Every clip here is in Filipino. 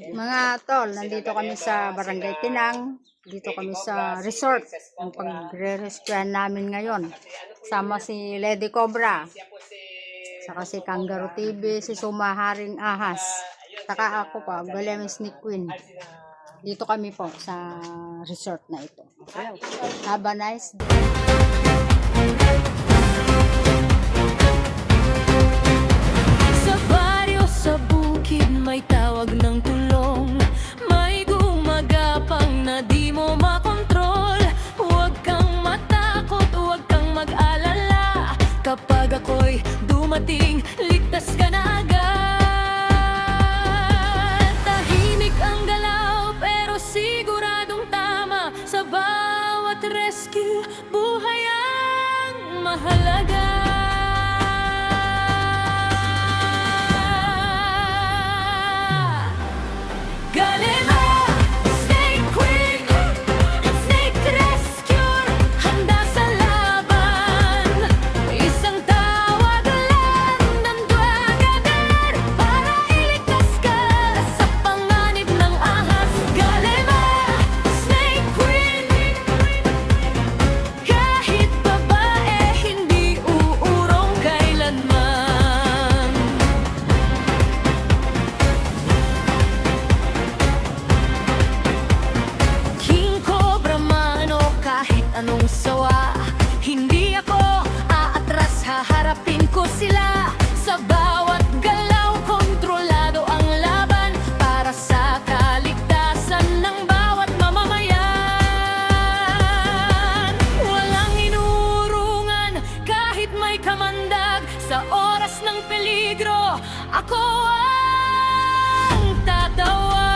Mga tol, nandito kami sa Barangay Tinang. Dito kami sa resort. Ang pagre-rescuehan namin ngayon. Sama si Lady Cobra. Saka si Kangaroo TV, si Sumaharing Ahas. Saka ako pa, Galem Sneak Queen. Dito kami po sa resort na ito. Have a nice day. Sa baryo, sa bukid, may tawag ng tulong. May gumagapang na di mo makontrol. Huwag kang matakot, huwag kang mag-alala. Kapag ako'y dumating, ligtas ka na agad. Tahimik ang galaw, pero siguradong tama. Sa bawat rescue, buhay ang mahalaga. Anong sawa, hindi ako aatras, haharapin ko sila. Sa bawat galaw, kontrolado ang laban para sa kaligtasan ng bawat mamamayan. Walang inurungan kahit may kamandag. Sa oras ng peligro, ako ang tatawa.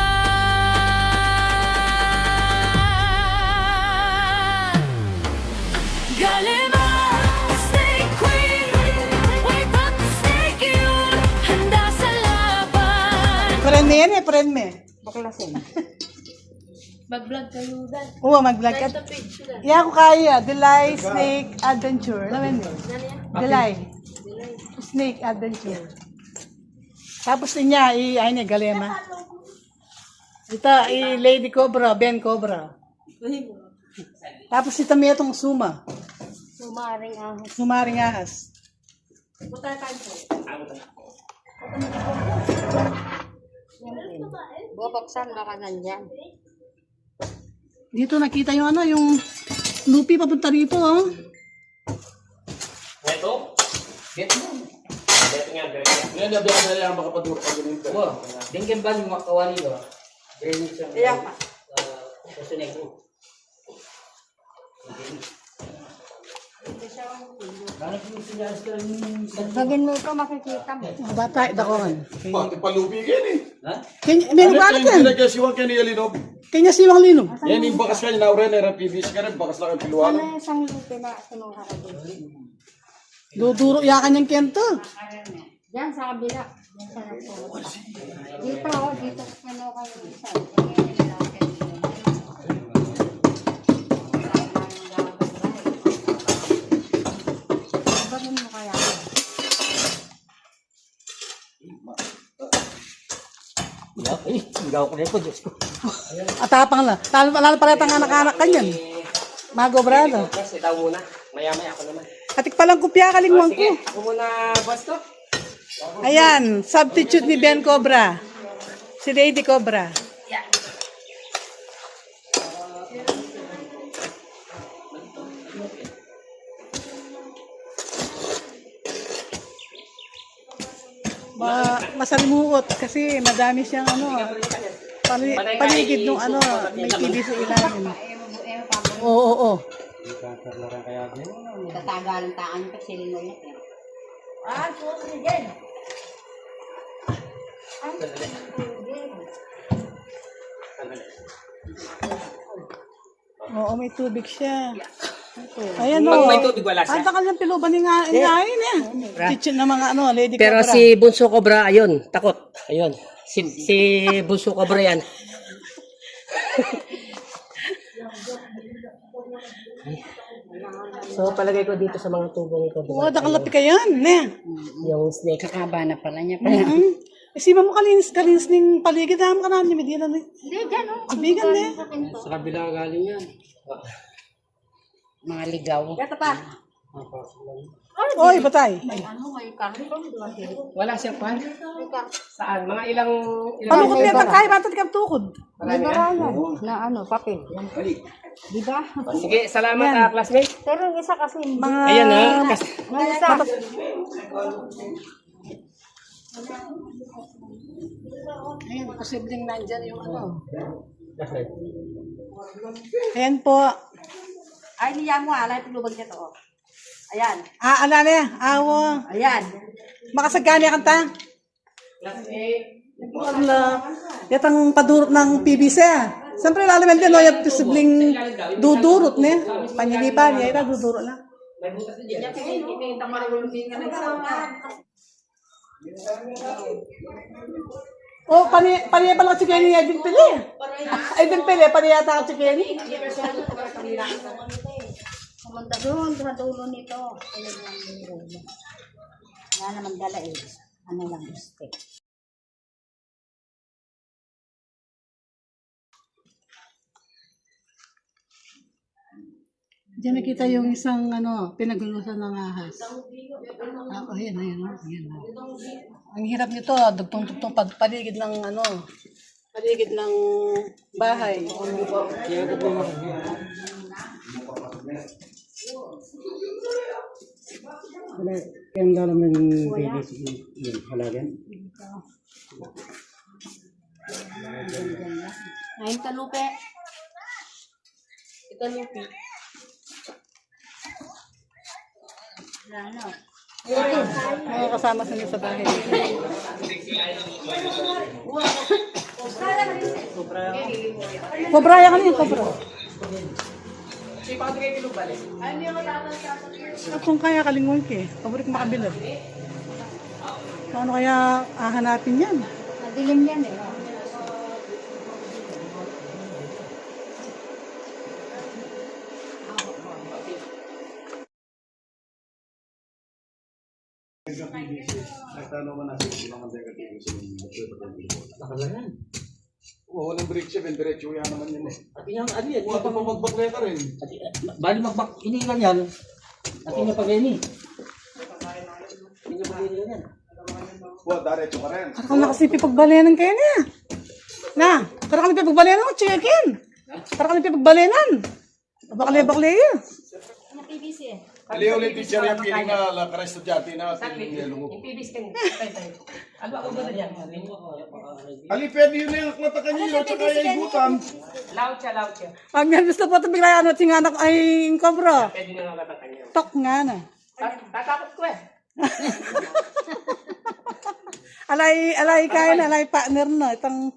Friend yan eh, friend me. Baklasin. Mag-vlog kayo dan. Oo, mag-vlog ka. Iya ko kaya. Delay Snake Adventure. Alam mo Delay. Snake Adventure. Tapos niya, ay niya, Galema. Ito, Lady Cobra, Ben Cobra. Tapos ito may itong Suma. Sumaharing Ahas. Sumaring Ahas. Bubaksan baka nandyan. Dito nakita yung yung Lupi papunta rito, oh. Ito? Dito mo. Dito nga, dito nga. Ngayon, nabiyak na lang makapadurot ang ganito. Wow. Dingin ba yung makawali ko? Drainage ang... Iyak pa. Susunay ko. Gagin mo ito, makikita mo. Bata, dakongan. Bakit palubi yan eh? Ha? Meron ba yan? Ginagasiwang ka ni Alinob. Kanya siwang linom. Yan yung bakas ka niya, naura na rapibis ka rin, bakas lang ang piluwanan. Ano yung isang lupi na sinuha ko dito? Duduro yakan yung kento. Diyan sa kabila. Diyan sa nagpo. Dito, dito. Ano kayo isa? Bakit mo kaya? Higaw ko na ito, Diyos ko. Atapang na. Lalo pala ang anak-anak kanyan. Mago brado. Kasi itaw muna. Maya-maya ako naman. Atik palang kupya kalingwang ko. Sige, ako muna, boss ko. Ayan, substitute ni Ben Cobra. Si Lady Cobra. Masalimuot kasi madami siyang paligid nung may TV sa ilalim. Oo. Tatagalan taan pa sila mo yan. Oo, may tubig siya. Ayan o. Pag may tubig, wala siya. Ang takal ng piluban ni ngain eh. Chichen na mga Lady Pero Cobra. si Bunso Cobra, ayun, takot. Ayun. Si Bunso Cobra yan. So, palagay ko dito sa mga tubong ito. Oo, dakalapi ka yan. Ne. Yung snake. Kakaba na pala niya. Isiba mo kalinis ng paligid. Daham ka namin. Hindi na. Hindi, dyan o. Kubigan na. Sa kabila galing yan. Mga ligaw. Ito pa. Oy, batay. Ano, may karton. Wala siya pa. Saan? Mga ilang... Palukot niya. Kaya batat ka tukod. May barayan na ano, papel. Di ba? Sige, salamat classmate. Pero yung isa kasi, Mga... Ayan na. yung isa, Ayan, posibleng nandyan yung ano. Ayan po. ay niya mo, alay tulubag niya to. Ayan, Ala na. Awo. ayan. Makasagani kanta. Wala. Yatang padurot ng PBC. Siyempre lalaman din, no, yung posibleng dudurot niya. Panyalipan niya, ito dudurot na. Oh, paniya pala si Kenny Edwin Pele. Edwin Pele, paniya yata si Kenny. Pumunta doon, sa dulo nito. Ayun lang yung dulo. Wala naman dala eh. Ano lang, gusto. Diyan nakita yung isang ano, pinagulusan ng ahas. Ayan, ayan. Ang hirap nito, dugtong-dugtong paligid ng ano, paligid ng bahay. Kaya ang dalam ng babies yun, halagan. Ngayon talupe. Ito lupi. Ano? Mga kasama sa niyo sa bahay. Cobra yan kanina, cobra. Kung kaya kalingon ka eh. Paborik makabilad. Ano kaya hahanapin yan? Madilim yan eh. Nakalayan. Oo, walang break siya, diretso yan naman yun eh. At yung ano yan. Wala pa magbakleta rin. Bali magbak, inilan yan. At yung pag-ini. Yung pag-ini yan. Wala, diretso ka rin. Karakal na kasi pipagbalenan kayo niya. Na, karakal na pipagbalenan mo, chicken. Karakal na pipagbalenan. Bakle yun. Ulit teacher yung piling na lakara estudyante na piling nilungo. Ali, pwede yun yung matakan nyo, tsaka yung igutan. Pag nabis na po ito bigla yan at yung anak ay yung kobra. Pwede na nga katakan niya. Tok nga na. Tatakot ko eh. Alay kain na, alay partner na. Itang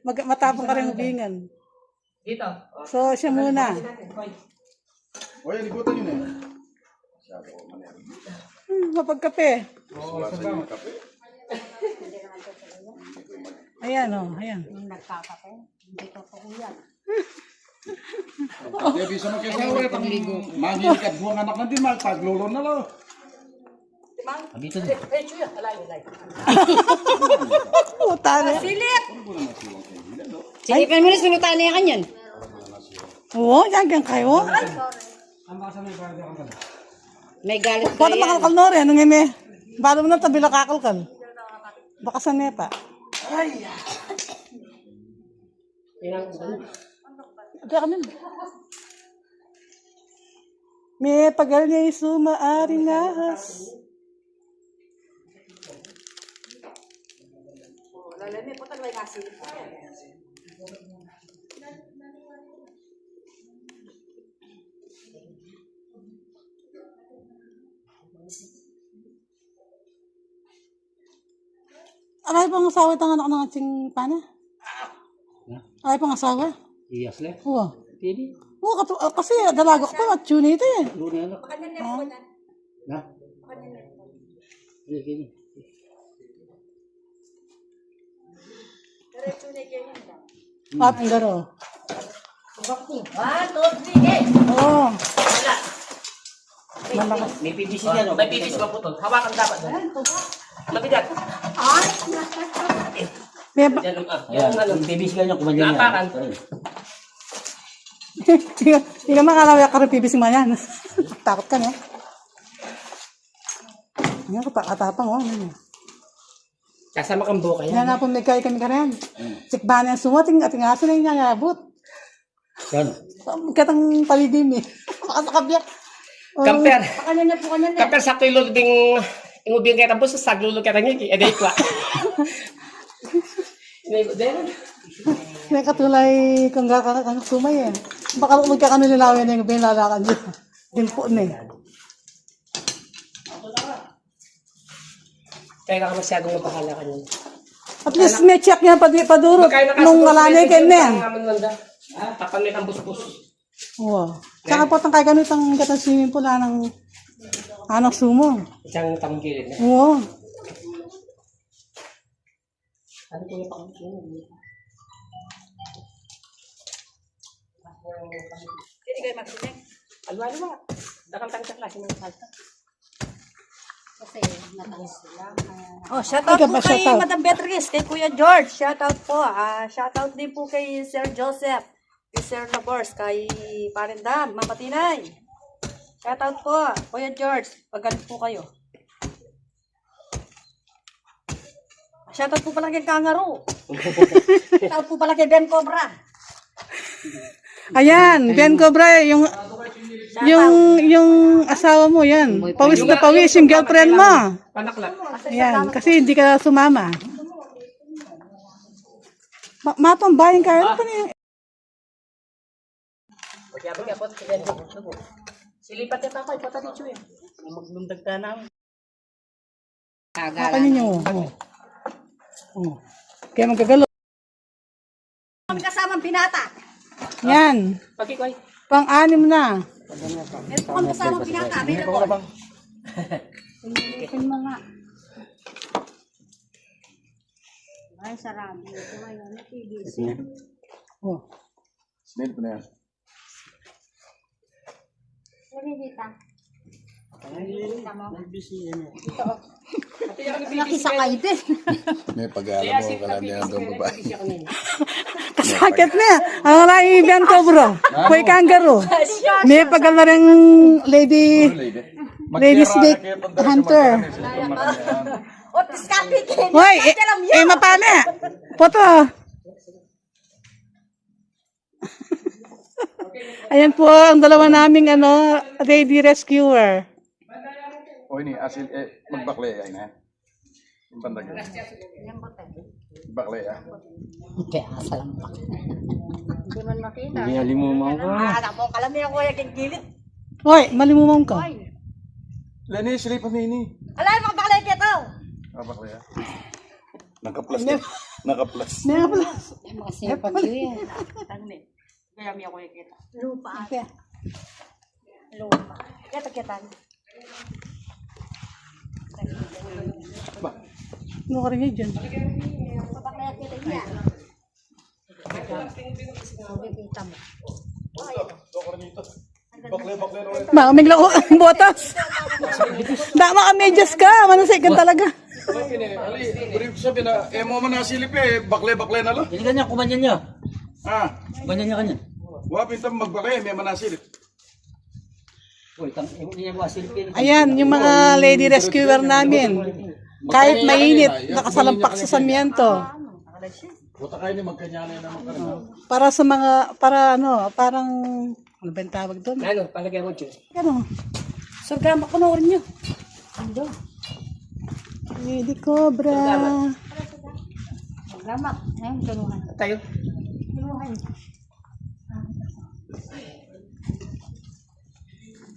matapang ka rin ubingan. Dito. So, siya muna. O yan, igutan yun eh. Mapagkape. Wala sa inyo kape. Ayan o, ayan. Yung nagkakape, hindi totoo yan. Debi sa magkasawa, pang mangikat buwang anak na din, magpaglolo na lang. Dito din. Puta na. Silipin mo na, sunutan na yan kanyan. Oo, yagang kayo. May galit Paano makalkal no rin? Anong ime? Paano mo na tabi nakakalkal? Baka sa nepa. Ito kami. May pagal niya yung maaring ahas. Alay pang asawa itang anak ng ating pana? Alay pang asawa? Iyas le. Oo. Pwede. Oo, kasi dalaga ko pa, matune ito eh. Doon na anak. Na? Gini. At ang garo. Oo. Malakas. May PVC yan. May PVC pa po to. Hawakan dapat. Mabigat. May ba- Yan, yung PVC ganyan, kumadyan yan. Naapakan. Hindi ka makalawaya ka rin pibising mo yan. Takot ka niya. Ngayon ka pa, katapang oh. Kasama kang buka Yan na po may kaya kami ka rin. Sikbahan yung sumating at nga sila yung nangabot. Yan. Katang palidim eh. Makasakap yan. Kamper. Pakanya na po kanya na. Kapag sakto yung lulubing ingubing kaya tapos sa saglulog kaya niya, eday kwa. May katulay kang sumay eh. Baka magkakanulilawin na yung binalakan dyan. Dimpo na eh. Kaya ka masyadong mapahala ka niyan. At least may check niya paduro nung alanay kayo na yan. Tapan may kang buspus. Oo. Tsaka po tang kay ganito ang katang swimming pool ng anong sumo. Isang tanggilid na. Oo. Ano po yung pangkilid? Hindi kayo magsinig. Alwalo ba? Dakang tangin sa klase ng salta. Kasi natalis sila. Oh, shoutout Ay, po kay shoutout. Madam Beatrice, kay Kuya George. Shoutout po. Shoutout din po kay Sir Joseph, kay Sir Labors, kay Parendam, Mapatinay. Shoutout po, Kuya George. Pagalit po kayo. Shoutout po pala kay Kangaroo. Shoutout po pala kay Ben Cobra. Ayan, Ben Cobra, yung asawa mo yan. Pawis na pawis yung girlfriend mo. Panaklat. Ayan, kasi hindi ka sumama. Mapambayan ka. Ano pa niya? Magyabag ka po. Silipat niya pa ipata dito eh. Maglundag ka na. Apa ninyo? Oh. Kaya magkagalo. Kami kasamang binata. Yan. Pagkikoy. Pang-anim na. Meron po kami kasamang binata. Available. Ipin mo nga. Ay, sarado. Ito ngayon, napibis. Oh. Snail pa na yan. Nakikita. Nakikita mo. Ito. Nakisakay din. May pag-aalam mo ka lang din ang itong babae. Kasakit na. Ang wala yung Ben Cobra. Kuy Kangaroo. May pagkal na rin lady snake hunter. O, diskarte kayo. Hoy, mapala. Poto. Ayan po ang dalawa naming lady rescuer. O ini, asil, magbakle ay na. Yung bandag yun. Bakle ah. Kaya asa lang pa. Hindi man makita. Anak mo, kalami ako yung gigilid. Hoy, malimumong ka. Leni, silipan niya ini. Alay, mga bakalay kito. Ah, bakle ah. Naka-plus na. Naka-plus. Meron pala. Mga sipag yun. Ano ni? Gayami ako yung kita. Lupa. Lupa. Kita-kitan. Ano ka rin yun dyan? Nakikita mo. Makamig lang ang botas. Dama ka medyas ka. Manasay ka talaga. Ali, beri sabi na, mo man nasilip bakle-bakle na lo. Hindi ganyan, kumanyan niya. Ah, Ganyan niya kanyan. wapin tam magbakle, may manasilip. Uy, hindi niya masilipin. Ayan, yung mga lady rescuer namin. Kahit mainit, nakasalampak sa samiento. Buta kayo ni magkanyana naman ka rin. Para sa mga, parang, ano ba yung tawag doon? Ano, palagay mo dyan. Ano? Sorgama ko na nyo. Ano? Lady Cobra. Gamak. Ayun, tunuhan. Tayo. Tunuhan.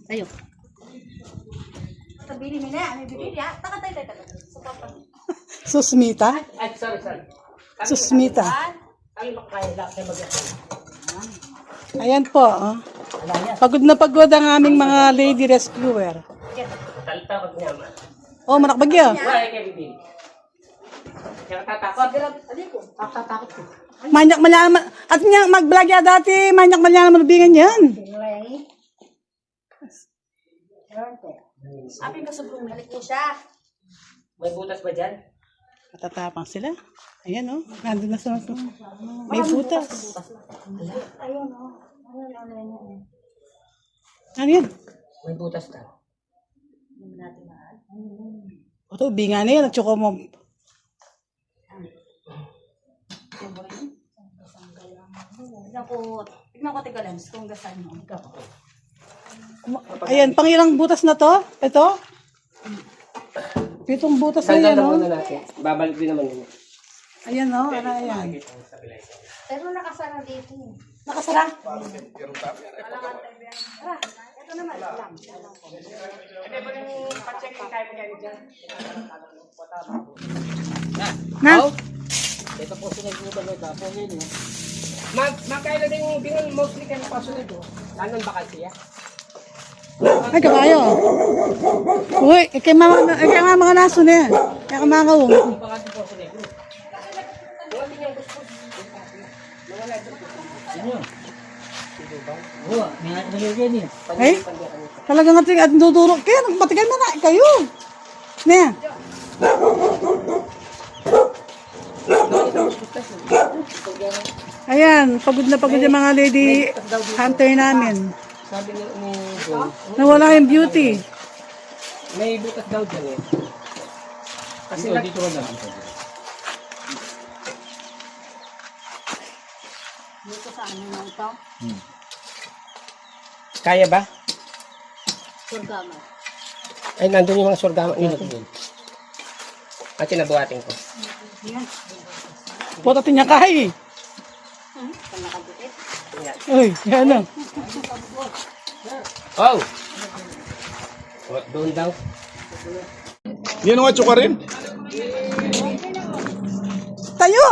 Tayo. Tabili mo na. Ano yung bibili ha? Takatay. Susmita. Ay, sorry. Susmita. Kami makakaya lang sa mag-asal. Ayan po. Oh. Pagod na pagod ang aming mga lady rescuer. Talita ko niya ma. Oh, manakbagyo. Wala kayo bibili. Kaya tatakot. Tatakot ko. Manyak malaman. At niya, mag-vlog ya dati, manyak malaman malubingan yan. Apin ka sobrang balik mo siya. May butas ba dyan? Matatapang sila. Ayan o. Nandun na sa may butas. Ayun, oh. Ano yan? May butas ka. O to, binga na yan. Nagtsoko mo. Tignan ko tigalens kung gasan mo. Ayan, pang ilang butas na to? Ito? 7 butas na yan, o. natin. Babalik din naman yun. Ayan, o. Ano yan? Pero nakasara dito. Nakasara? Na? Ito po sinagbutan mo ito. Po yun eh. Magkailan din yung mostly kayo pasunod oh. Lanon bakal siya. Ay, kabayo. Uy, kaya mga naso na yan. Kaya ka mga kawong. Bakal din po sa negro. Wala din yung gusto. Nawala din po. Inyo. Oo, may nalagyan niya. Ay, talagang ating at dudurok kayo. Matigal na na kayo. Na. Ayan, pagod na pagod yung mga lady hunter namin. Sabi ni John, Nawala yung beauty. may butas daw dyan eh. Kasi dito na lang. Dito sa ano na ito? Kaya ba? Surgama. Ay, nandun yung mga surgama. Yun ito din. At sinabuhatin ko. Puto niya kahi. Uy, yan lang. Oh! Doon daw. Yan ang atsuka rin. Tayo!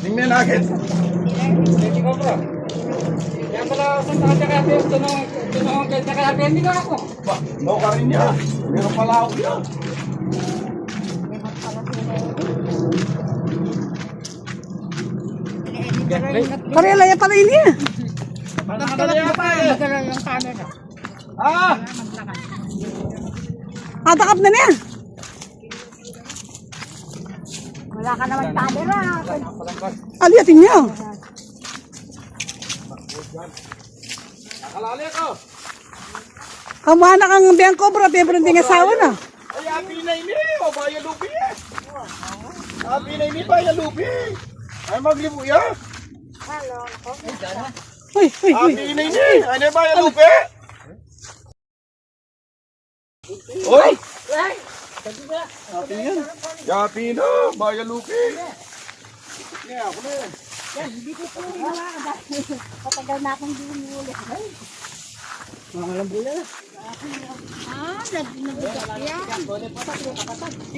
Tingnan natin. Yan pala sa kanya kaya hindi na ako. No ka rin niya. Meron pala ako yan. Karela, yan pala yun niya. Magalaw yung camera. Ah! Atakap na niya. Wala ka naman camera. Aliyatin niya. Nakalali ako. Kamana kang biyang cobra, pero hindi ng asawa na. Ay, happy na ini. O, baya lupi eh. Happy na ini, baya lupi. Ay, maglibo ya. Uy, uy, uy. Happy na ini. Ay, baya lupi. Oy! Happy na, baya lupi. Patagal na akong dinuli. Nagbigat yan.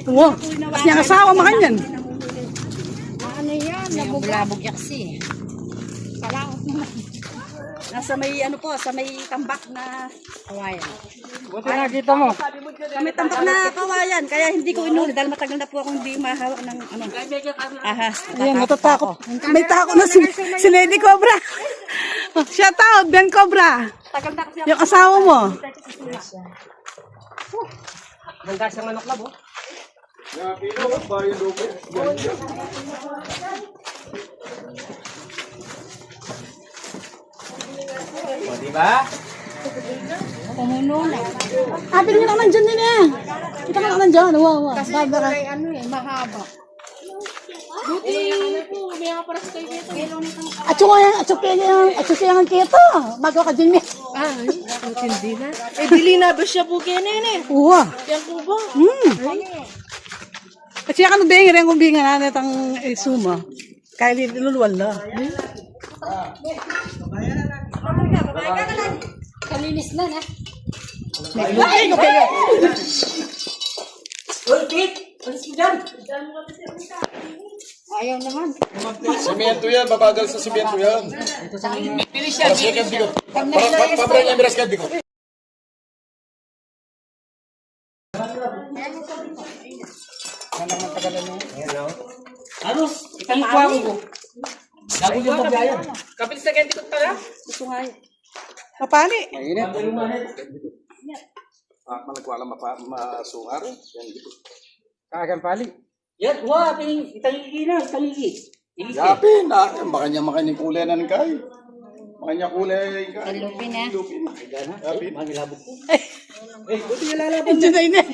Wow. Kasi ang asawa mo kanyan. Ano yan? Nabulabog yaksi. Salaot naman. Nasa may ano po, sa may tambak na kawayan. Buti nakita mo. Sa may tambak na kawayan, kaya hindi ko inuli dahil matagal na po akong hindi mahawak ng ano. Ahas. Ayan, natatakot. May takot na si Lady Cobra. Shout out, Ben Cobra. Tagal na kasi Yung asawa mo. Handa siyang manok labo. Happy na, baya lupi. O, diba? Ate, kita ka nandyan din eh. Kita ka nandyan. Wow, wow. Kasi kulay ano eh, mahaba. Atsuko yung kito. Magawa ka dyan eh. hindi na. Eh, dili na ba siya po kinin eh? Uwa. Yan po ba? At siya ka nabingin rin kung bingan na natang suma. Kaya luluwal na. Kalinis na na. Ay, ko kayo. Uy, Kit! Alis mo dyan! Ayaw naman. Simiento yan, babagal sa simiento yan. Bilis yan, bilis yan. Pabra niya, miras ka, di ko. Ano? Itang kuha ko. Gago yung bagyayan. Kapit sa ganti ko pala. Mapani. Malagwala masungar. Yan, di ko. Yan, wah, italigi na, italigi. Yapin, makanya makinig kulay na ng kayo. Makanya kulay ng kayo. Lupin na. Lupin. Yapin. Mangilabot ko. Ito na yun eh.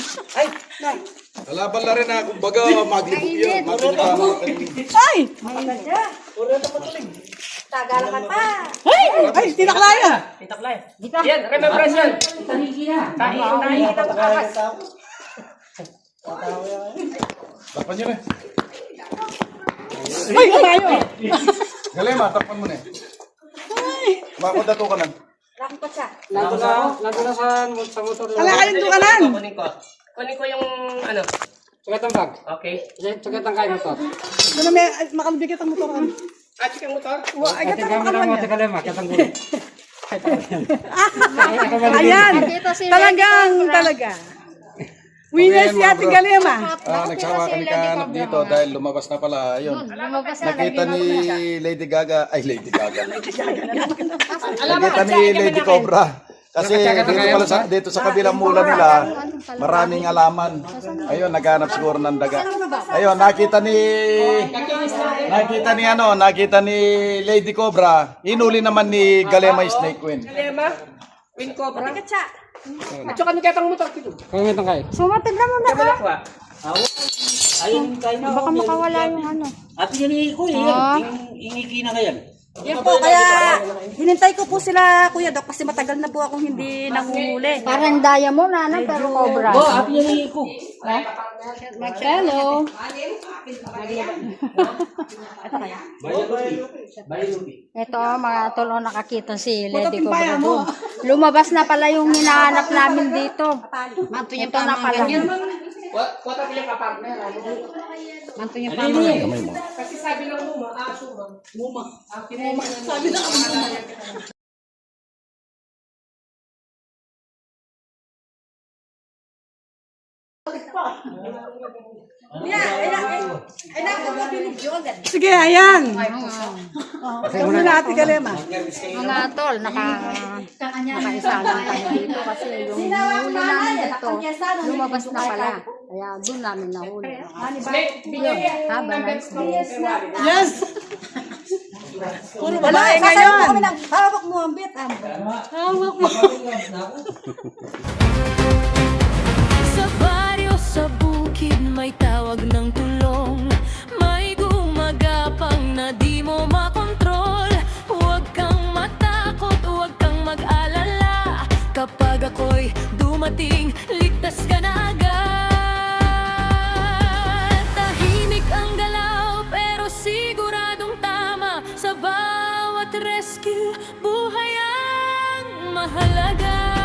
Lalaban na rin ako, baga maglibog yun. Ay! Tagalakan pa. Ay, tinaklaya. Yan, remembrance yan. Italigi na. Tahi na pagkakas. Tapan nyo na. Ay, kamayo. Galema, tapan mo na. Bako dato ka na. Lakot pa siya. Nandun na sa motor. Wala kayong dukanan. Kunin ko yung ano. Sugat ang bag. Okay. Sugat ang kain motor. Doon na may makalabigit ang motor. Ah, check ang motor. Ay, gata ka naman niya. Kalema, katang gulo. Ayan. Nakita si Talaga. Winner si Ate Galema. Nagsawa kami ka dito dahil lumabas na pala. Ayun. Lumabas na. Nakita ni Lady Gaga. Ay, Lady Gaga. Nakita ni Lady Cobra. Kasi dito sa kabilang mula nila, maraming alaman. Ayun, naghanap siguro ng daga. Ayun, nakita ni Lady Cobra. Hinuli naman ni Galema yung Snake Queen. Lema. Win Cobra. Tikat siya. At saka nagkatang motor dito. Kumitang kain. Sumatid na muna ka. Balak ba? Ayun kain na. Baka makawala yung ano. At yan ko eh. Ingiki na kayan. Yan po, kaya hinintay ko po sila, Kuya Doc, kasi matagal na po akong hindi nanguhuli. Parang diamond na, pero cobra. At yan ko. Hello. Ito mga tol, nakakita si Lady Cobra doon. Lumabas na pala yung hinahanap namin dito. Ito na pala. Kwata pila ka partner. Kamay mo. Kasi sabi ng muma, aso ba? Muma. Sige, ayan. Ito na Ate Galema. Mga tol, nakaisa lang tayo dito kasi yung huli namin dito, lumabas na pala. Kaya doon namin nahuli. Yun, have a nice day. Yes. Puro babae ngayon. Kami ng hawak mo ang bit. Hawak mo. Sa baryo, sa bukid, may tawag ng tulong. May gumagapang na di mo makontrol. Huwag kang matakot, huwag kang mag-alala. Kapag ako'y dumating, ligtas ka na agad. Tahimik ang galaw, pero siguradong tama. Sa bawat rescue, buhay ang mahalaga.